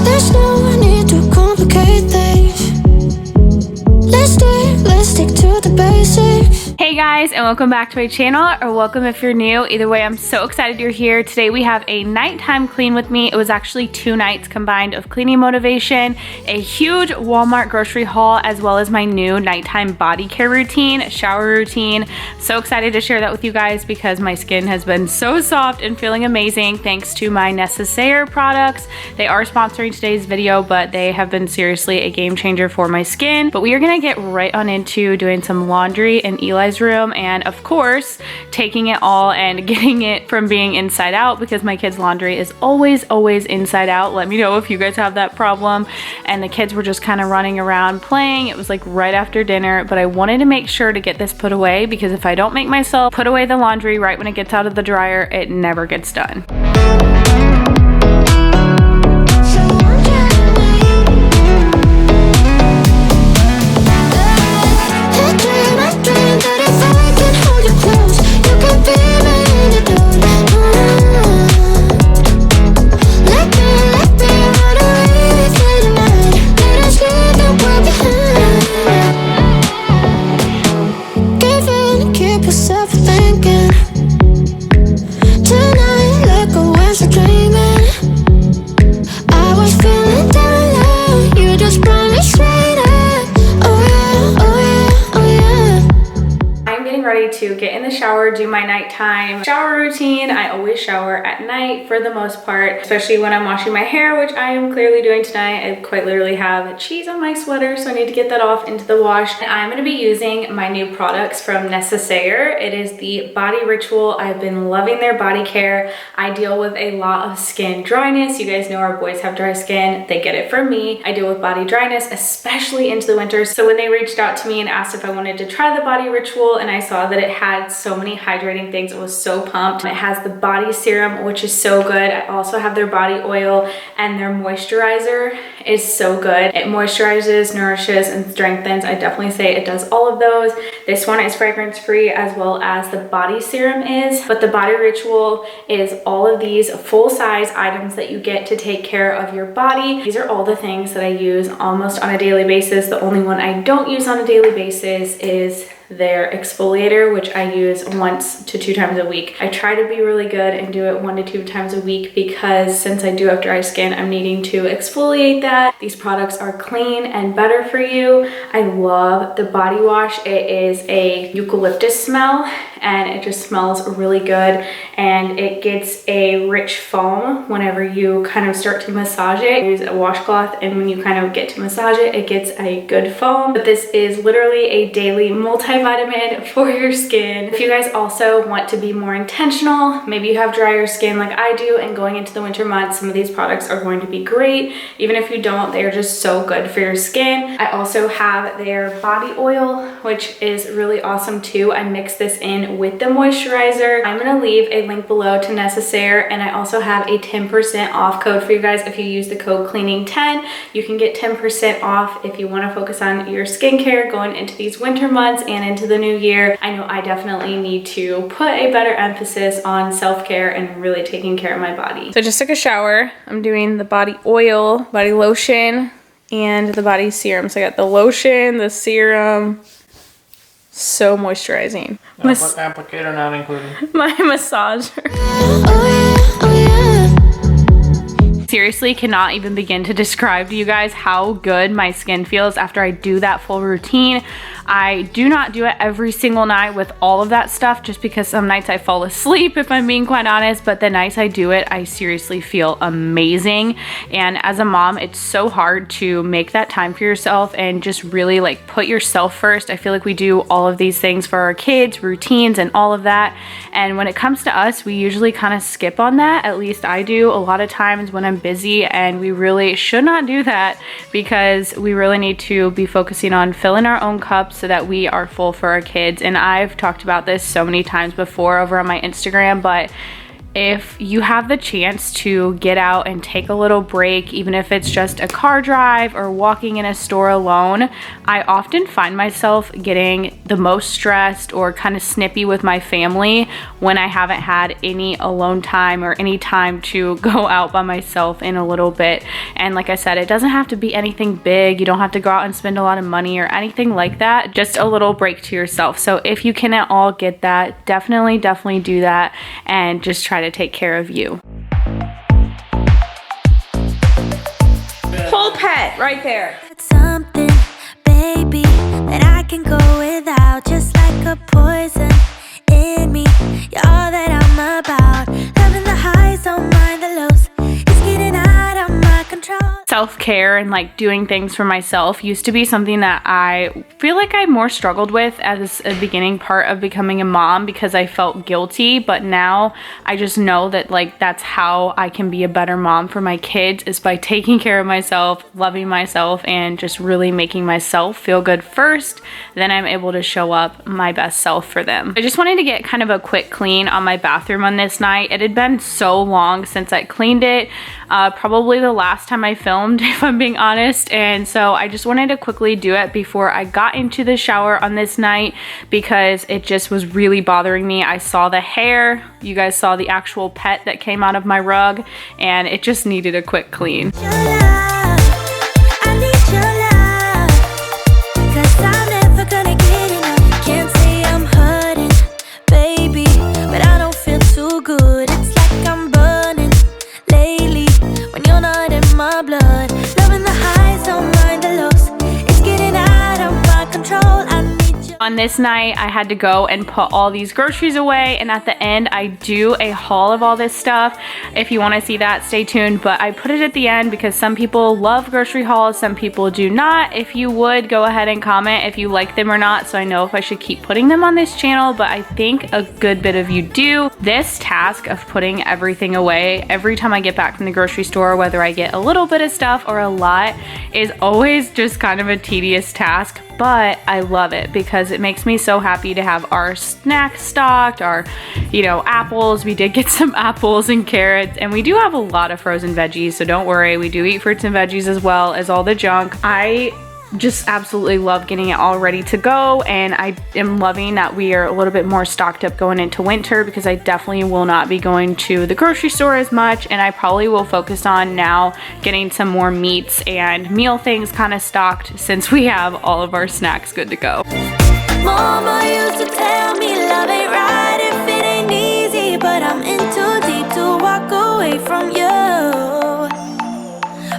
There's no need to complicate things. Let's stick to the basics. Hey guys, and welcome back to my channel, or welcome if you're new. Either way, I'm so excited you're here. Today we have a nighttime clean with me. It was actually 2 nights combined of cleaning motivation, a huge Walmart grocery haul, as well as my new nighttime body care routine, shower routine. So excited to share that with you guys because my skin has been so soft and feeling amazing thanks to my Necessaire products. They are sponsoring today's video, but they have been seriously a game changer for my skin. But we are gonna get right on into doing some laundry in Eli's room, and of course taking it all and getting it from being inside out, because my kids' laundry is always inside out. Let me know if you guys have that problem. And the kids were just kind of running around playing. It was like right after dinner, but I wanted to make sure to get this put away, because if I don't make myself put away the laundry right when it gets out of the dryer, it never gets done. To get in the shower, do my nighttime shower routine. I always shower at night for the most part, especially when I'm washing my hair, which I am clearly doing tonight. I quite literally have cheese on my sweater, so I need to get that off into the wash. And I'm going to be using my new products from Necessaire. It is the Body Ritual. I've been loving their body care. I deal with a lot of skin dryness. You guys know our boys have dry skin. They get it from me. I deal with body dryness, especially into the winter. So when they reached out to me and asked if I wanted to try the Body Ritual, and I saw that it had so many hydrating things, I was so pumped. It has the body serum, which is so good. I also have their body oil, and their moisturizer is so good. It moisturizes, nourishes, and strengthens. I definitely say it does all of those. This one is fragrance free, as well as the body serum is, but the Body Ritual is all of these full-size items that you get to take care of your body. These are all the things that I use almost on a daily basis. The only one I don't use on a daily basis is their exfoliator, which I use 1 to 2 times a week. I try to be really good and do it 1 to 2 times a week, because since I do have dry skin, I'm needing to exfoliate that. These products are clean and better for you. I love the body wash. It is a eucalyptus smell, and it just smells really good, and it gets a rich foam whenever you kind of start to massage it. Use a washcloth, and when you kind of get to massage it, it gets a good foam. But this is literally a daily multivitamin for your skin. If you guys also want to be more intentional, maybe you have drier skin like I do, and going into the winter months, some of these products are going to be great. Even if you don't, they are just so good for your skin. I also have their body oil, which is really awesome too. I mix this in with the moisturizer. I'm gonna leave a link below to Necessaire, and I also have a 10% off code for you guys. If you use the code cleaning10, you can get 10% off if you want to focus on your skincare going into these winter months and into the new year. I know I definitely need to put a better emphasis on self-care and really taking care of my body. So I just took a shower. I'm doing the body oil, body lotion, and the body serum. So I got the lotion, the serum. So moisturizing. Applicator not included. My massager. Seriously, cannot even begin to describe to you guys how good my skin feels after I do that full routine. I do not do it every single night with all of that stuff, just because some nights I fall asleep, if I'm being quite honest, but the nights I do it, I seriously feel amazing. And as a mom, it's so hard to make that time for yourself and just really like put yourself first. I feel like we do all of these things for our kids, routines and all of that. And when it comes to us, we usually kind of skip on that. At least I do a lot of times when I'm busy, and we really should not do that, because we really need to be focusing on filling our own cups so that we are full for our kids. And I've talked about this so many times before over on my Instagram, but if you have the chance to get out and take a little break, even if it's just a car drive or walking in a store alone, I often find myself getting the most stressed or kind of snippy with my family when I haven't had any alone time or any time to go out by myself in a little bit. And like I said, it doesn't have to be anything big. You don't have to go out and spend a lot of money or anything like that. Just a little break to yourself. So if you can at all get that, definitely do that and just try to take care of you. Whole pet right there. Something, baby, that I can go without, just like a poison in me. You're all that I'm about. Loving the highs, don't mind the lows. It's getting out of my control. Self-care and like doing things for myself used to be something that I feel like I more struggled with as a beginning part of becoming a mom because I felt guilty, but now I just know that like that's how I can be a better mom for my kids, is by taking care of myself, loving myself, and just really making myself feel good first. Then I'm able to show up my best self for them. I just wanted to get kind of a quick clean on my bathroom on this night. It had been so long since I cleaned it, probably the last time I filmed, if I'm being honest, and so I just wanted to quickly do it before I got into the shower on this night because it just was really bothering me. I saw the hair, you guys saw the actual pet that came out of my rug, and it just needed a quick clean. Your love, I need your love, 'cause I'm never gonna get enough. Can't say I'm hurting, baby, but I don't feel too good. It's like I'm burning lately when you're not in my blood. Loving the highs, don't mind the lows. It's getting out of my control. I need you. On this night, I had to go and put all these groceries away, and at the end, I do a haul of all this stuff. If you want to see that, stay tuned, but I put it at the end because some people love grocery hauls, some people do not. If you would, go ahead and comment if you like them or not, so I know if I should keep putting them on this channel, but I think a good bit of you do. This task of putting everything away every time I get back from the grocery store, whether I get a little bit of stuff or a lot, is always just kind of a tedious task, but I love it because it makes me so happy to have our snacks stocked, our, apples. We did get some apples and carrots, and we do have a lot of frozen veggies, so don't worry, we do eat fruits and veggies as well as all the junk. I just absolutely love getting it all ready to go, and I am loving that we are a little bit more stocked up going into winter because I definitely will not be going to the grocery store as much, and I probably will focus on now getting some more meats and meal things kind of stocked since we have all of our snacks good to go. Mama used to tell me love ain't right if it ain't easy, but I'm in too deep to walk away from you.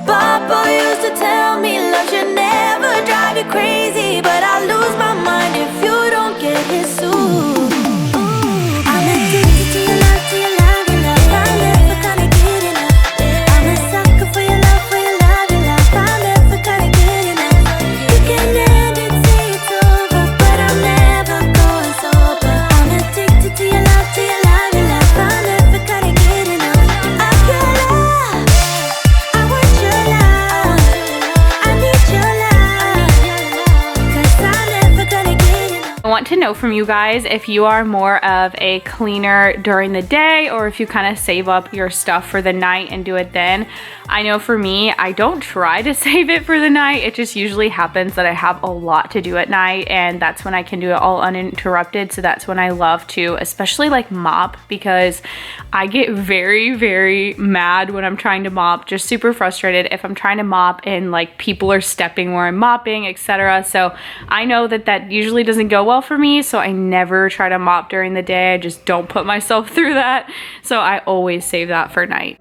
Papa used to tell me love should never drive you crazy, but I lose my mind if you don't get his soothe. I'm addicted to your love, to your love, your love. I'm never gonna get enough. I'm a sucker for your love, for your love, your love. I'm never gonna get enough. You can end it, say it's over, but I'm never going sober. I'm addicted to your love, to your love, your love. I'm never gonna get enough of your love. I want your love. I need your love, 'cause I'm never gonna get enough. I want to know from you guys if you are more of a cleaner during the day or if you kind of save up your stuff for the night and do it then. I know for me, I don't try to save it for the night. It just usually happens that I have a lot to do at night, and that's when I can do it all uninterrupted. So that's when I love to, especially like mop, because I get very, very mad when I'm trying to mop, just super frustrated if I'm trying to mop and like people are stepping where I'm mopping, etc. So I know that that usually doesn't go well for me, so I never try to mop during the day. I just don't put myself through that. So I always save that for night.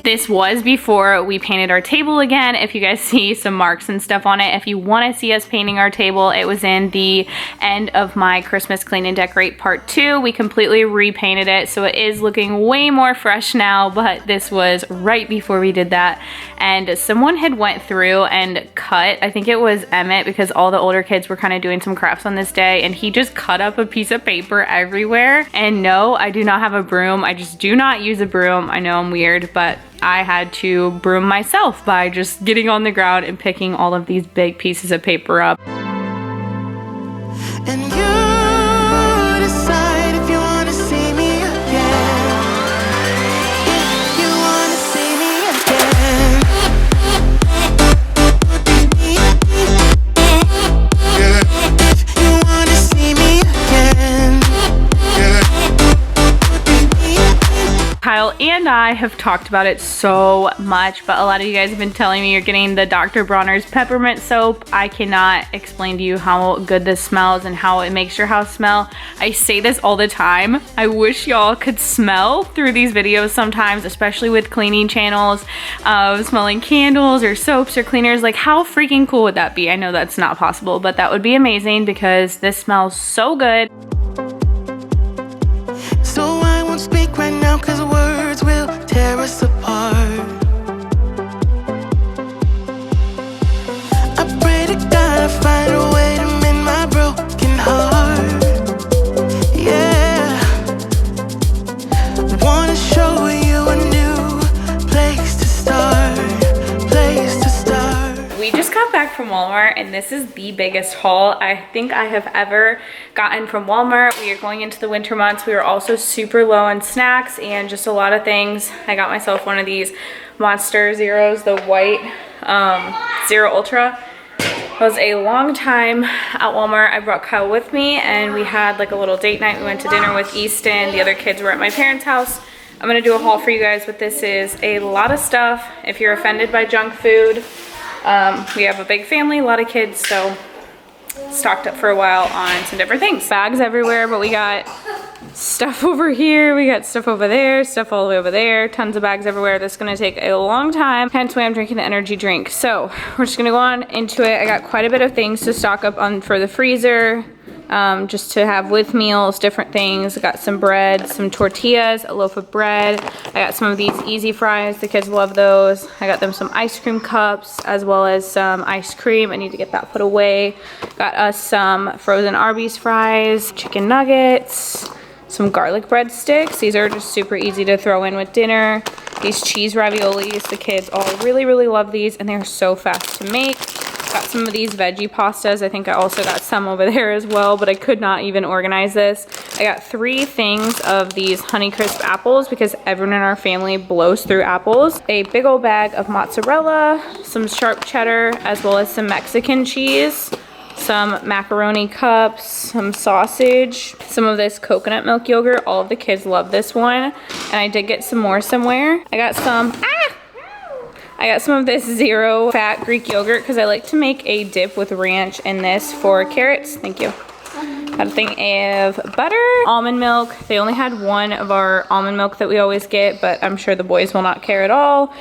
This was before we painted our table again. If you guys see some marks and stuff on it, if you want to see us painting our table, it was in the end of my Christmas Clean and Decorate Part 2. We completely repainted it, so it is looking way more fresh now, but this was right before we did that. And someone had went through and cut, I think it was Emmett, because all the older kids were kind of doing some crafts on this day, and he just cut up a piece of paper everywhere. And no, I do not have a broom. I just do not use a broom. I know I'm weird, but I had to broom myself by just getting on the ground and picking all of these big pieces of paper up. And you decide if you wanna see me again. If you wanna see me again. If you wanna see me again. Kyle and I have talked about it so much, but a lot of you guys have been telling me you're getting the Dr. Bronner's peppermint soap. I cannot explain to you how good this smells and how it makes your house smell. I say this all the time. I wish y'all could smell through these videos sometimes, especially with cleaning channels of smelling candles or soaps or cleaners. Like, how freaking cool would that be? I know that's not possible, but that would be amazing because this smells so good. So I won't speak right now, cause words will tear us apart. I pray to God I find a way to mend my broken heart. Yeah, wanna show you a new place to start, place to start. We just got back from Walmart and this is the biggest haul I think I have ever gotten from Walmart. We are going into the winter months. We were also super low on snacks and just a lot of things. I got myself one of these Monster Zeros, the white Zero Ultra. It was a long time at Walmart. I brought Kyle with me and we had like a little date night. We went to dinner with Easton. The other kids were at my parents' house. I'm gonna do a haul for you guys, but this is a lot of stuff. If you're offended by junk food, we have a big family, a lot of kids, so stocked up for a while on some different things. Bags everywhere, but we got stuff over here, we got stuff over there, stuff all the way over there, tons of bags everywhere. This is gonna take a long time, hence why I'm drinking the energy drink. So we're just gonna go on into it. I got quite a bit of things to stock up on for the freezer, just to have with meals, different things. I got some bread, some tortillas, a loaf of bread. I got some of these easy fries, the kids love those. I got them some ice cream cups as well as some ice cream. I need to get that put away. Got us some frozen Arby's fries, chicken nuggets, some garlic breadsticks. These are just super easy to throw in with dinner. These cheese raviolis, the kids all really, really love these and they're so fast to make. Got some of these veggie pastas. I think I also got some over there as well, but I could not even organize this. I got 3 things of these Honeycrisp apples because everyone in our family blows through apples. A big old bag of mozzarella, some sharp cheddar, as well as some Mexican cheese, some macaroni cups, some sausage, some of this coconut milk yogurt. All of the kids love this one. And I did get some more somewhere. I got some of this zero fat Greek yogurt because I like to make a dip with ranch and this for carrots. Thank you. Got a thing of butter, almond milk. They only had one of our almond milk that we always get, but I'm sure the boys will not care at all.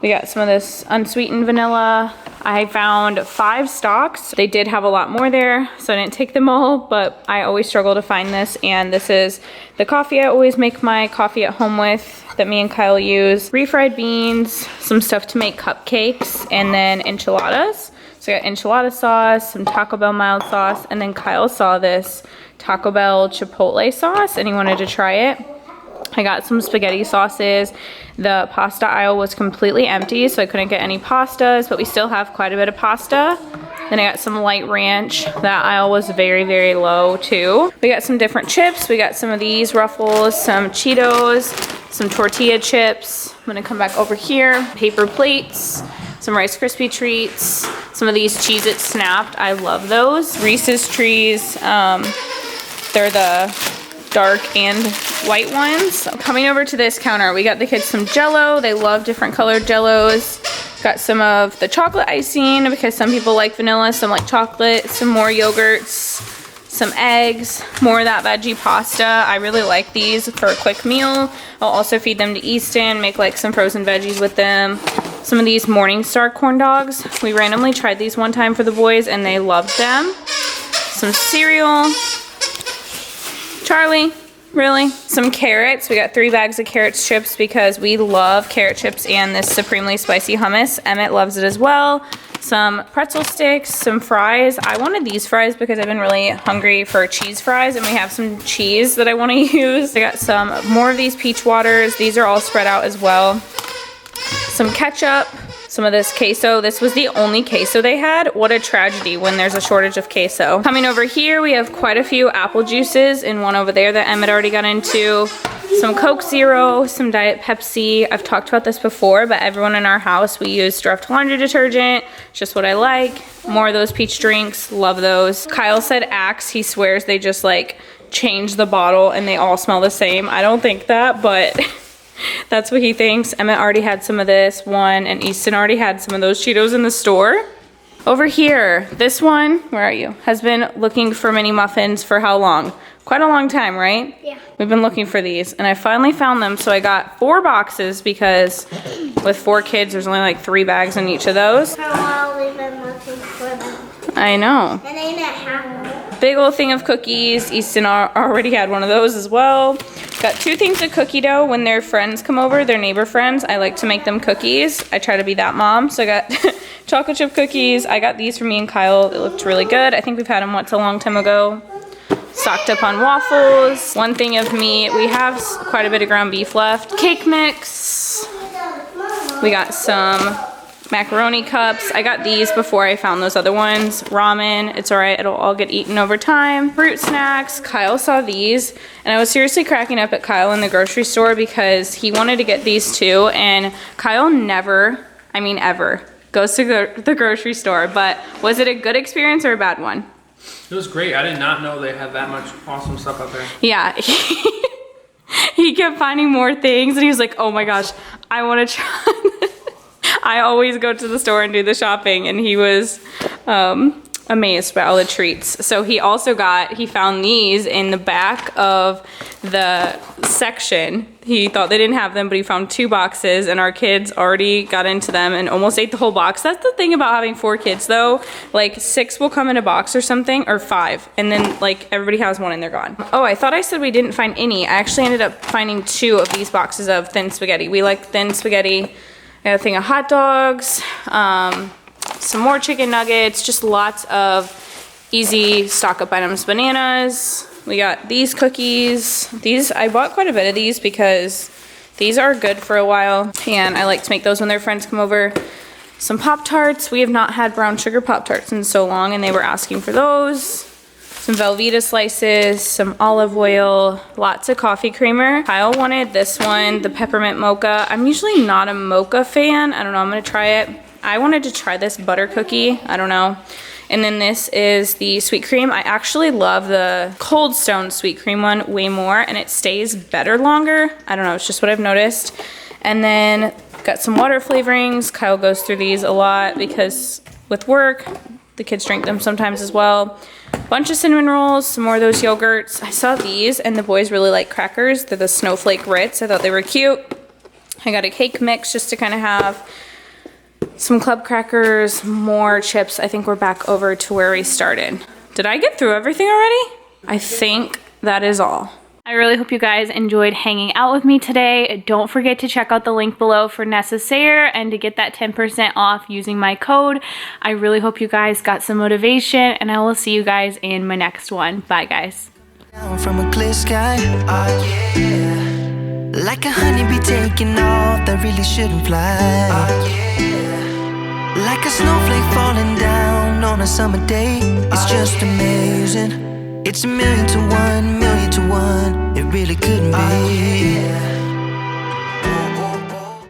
We got some of this unsweetened vanilla. I found 5 stocks. They did have a lot more there, so I didn't take them all, but I always struggle to find this. And this is the coffee I always make my coffee at home with that me and Kyle use. Refried beans, some stuff to make cupcakes, and then enchiladas. So I got enchilada sauce, some Taco Bell mild sauce, and then Kyle saw this Taco Bell Chipotle sauce and he wanted to try it. I got some spaghetti sauces. The pasta aisle was completely empty, so I couldn't get any pastas, but we still have quite a bit of pasta. Then I got some light ranch. That aisle was very, very low too. We got some different chips. We got some of these Ruffles, some Cheetos, some tortilla chips. I'm gonna come back over here. Paper plates, some Rice Krispie treats, some of these Cheez-It Snapped. I love those. Reese's Trees. They're the dark and white ones. So coming over to this counter, we got the kids some Jell-O. They love different colored Jell-Os. Got some of the chocolate icing because some people like vanilla, some like chocolate, some more yogurts, some eggs, more of that veggie pasta. I really like these for a quick meal. I'll also feed them to Easton, make like some frozen veggies with them. Some of these Morningstar corn dogs. We randomly tried these one time for the boys and they loved them. Some cereal. Charlie, really? Some carrots. We got 3 bags of carrots chips because we love carrot chips and this supremely spicy hummus. Emmett loves it as well. Some pretzel sticks, some fries. I wanted these fries because I've been really hungry for cheese fries and we have some cheese that I want to use. I got some more of these peach waters. These are all spread out as well. some ketchup, some of this queso. This was the only queso they had. What a tragedy when there's a shortage of queso. Coming over here, we have quite a few apple juices and one over there that Emmett already got into. Some Coke Zero, some Diet Pepsi. I've talked about this before, but everyone in our house, we use Dreft laundry detergent. It's just what I like. More of those peach drinks, love those. Kyle said Axe, he swears they just like change the bottle and they all smell the same. I don't think that, but that's what he thinks. Emmett already had some of this one, and Easton already had some of those Cheetos in the store. Over here, this one, where are you? Has been looking for mini muffins for how long? Quite a long time, right? Yeah. We've been looking for these, and I finally found them, so I got 4 boxes because with 4 kids, there's only like 3 bags in each of those. For a while we've been looking for them. I know. And they didn't have them. Big old thing of cookies. Easton already had one of those as well. Got 2 things of cookie dough. When their friends come over, their neighbor friends, I like to make them cookies. I try to be that mom. So I got chocolate chip cookies. I got these for me and Kyle. It looked really good. I think we've had them once a long time ago. Stocked up on waffles. 1 thing of meat. We have quite a bit of ground beef left. Cake mix. We got some macaroni cups. I got these before I found those other ones. Ramen, it's all right, it'll all get eaten over time. Fruit snacks, Kyle saw these, and I was seriously cracking up at Kyle in the grocery store because he wanted to get these too, and Kyle never, I mean ever, goes to the grocery store, but was it a good experience or a bad one? It was great. I did not know they had that much awesome stuff out there. Yeah, he kept finding more things, and he was like, oh my gosh, I want to try this. I always go to the store and do the shopping, and he was amazed by all the treats. So he also he found these in the back of the section. He thought they didn't have them, but he found 2 boxes, and our kids already got into them and almost ate the whole box. That's the thing about having 4 kids though. Like 6 will come in a box or something, or 5, and then like everybody has one and they're gone. Oh, I thought I said we didn't find any. I actually ended up finding 2 of these boxes of thin spaghetti. We like thin spaghetti. I got a thing of hot dogs, some more chicken nuggets, just lots of easy stock up items. Bananas, we got these cookies. These, I bought quite a bit of these because these are good for a while, and I like to make those when their friends come over. Some Pop-Tarts. We have not had brown sugar Pop-Tarts in so long, and they were asking for those. Some Velveeta slices, some olive oil, lots of coffee creamer. Kyle wanted this one, the peppermint mocha. I'm usually not a mocha fan. I don't know, I'm gonna try it. I wanted to try this butter cookie, I don't know. And then this is the sweet cream. I actually love the Cold Stone sweet cream one way more, and it stays better longer. I don't know, it's just what I've noticed. And then got some water flavorings. Kyle goes through these a lot because with work, the kids drink them sometimes as well. Bunch of cinnamon rolls, some more of those yogurts. I saw these and the boys really like crackers. They're the Snowflake Ritz. I thought they were cute. I got a cake mix just to kind of have some club crackers, more chips. I think we're back over to where we started. Did I get through everything already? I think that is all. I really hope you guys enjoyed hanging out with me today. Don't forget to check out the link below for Necessaire and to get that 10% off using my code. I really hope you guys got some motivation, and I will see you guys in my next one. Bye, guys. Down from a clear sky, oh yeah. Like a honeybee taking off that really shouldn't fly, oh yeah. Like a snowflake falling down on a summer day. It's just amazing. It's 1,000,000 to 1, 1,000,000 to 1. It really couldn't be.